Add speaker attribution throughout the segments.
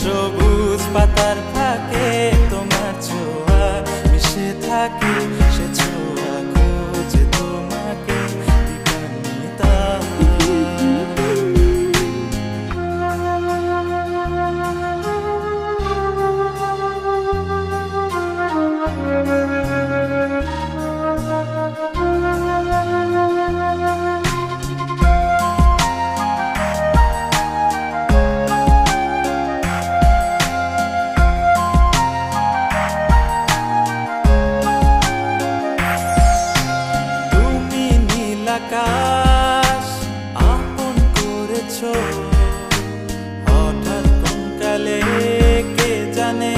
Speaker 1: সবুজ পাতার ফাঁকে তোমার ছোঁয়া মিশে থাকে, সে ছোঁয়া খোঁজে তোমাকে দীপান্বিতা। আকাশ আপন করেছো হঠাৎ কোন কালে কে জানে,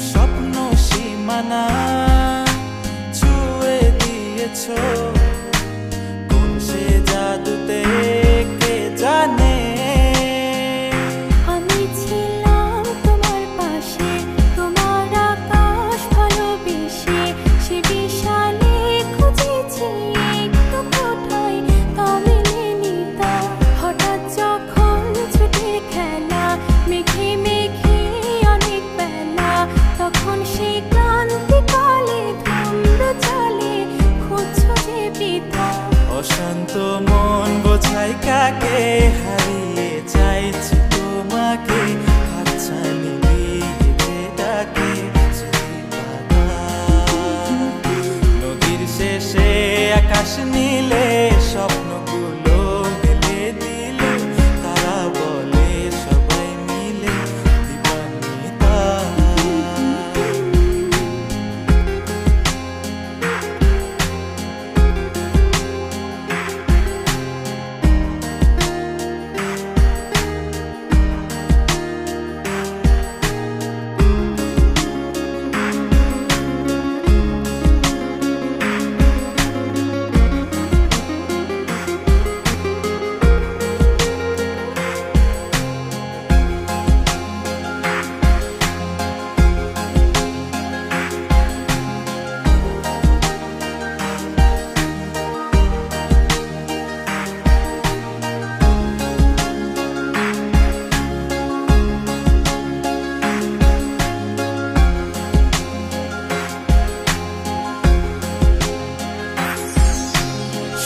Speaker 1: স্বপ্ন সীমানা ছুঁয়ে দিয়েছো কোন সে জাদুতে কে জানে।
Speaker 2: আমি ছিলাম তোমার পাশে, তোমার আকাশ ভালোবেসে, সে বিশাল
Speaker 1: অশান্ত মন বোঝাই কাকে, হারিয়ে চাইছি তোমাকে, হাতছানি দিয়ে ডাকে নদীর শেষে আকাশ নীলে স্বপ্নগুলো মেলে দিলে, তারা বলে সবাই মিলে দীপান্বিতা।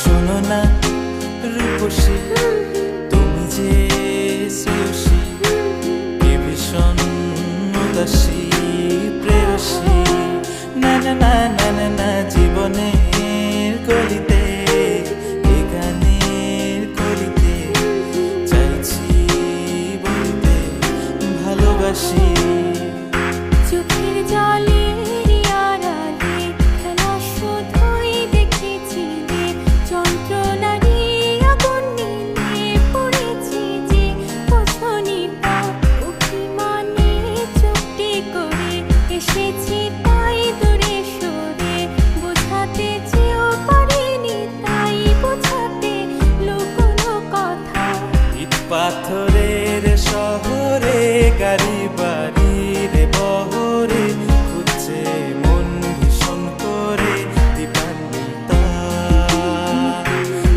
Speaker 1: শোনো না রূপসী, তুমি যে শ্রেয়সী, এ ভীষণ উদাসী প্রেয়সী, না না না না না না জীবনের গলিতে, এ গানের কলিতে চাইছি বলতে ভালোবাসি।
Speaker 2: চোখের জলে
Speaker 1: পাথরের শহরে গাড়ি বাড়ির বহরে খুঁজছে মন ভীষণ করে দীপান্বিতা।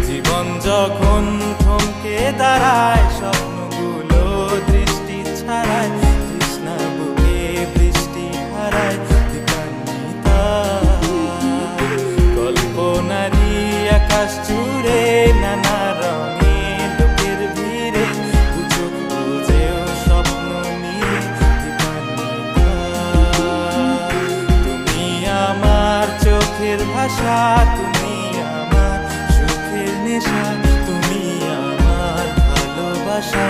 Speaker 1: জীবন যখন থমকে দাঁড়ায়, স্বপ্নগুলো দৃষ্টি ছাড়ায়, তৃষ্ণা বুকে বৃষ্টি হারায় দীপান্বিতা। কল্পনারি আকাশ জুড়ে নানা রঙে ভাষা, তুমি আমার সুখের নেশা, তুমি আমার ভালোবাসা।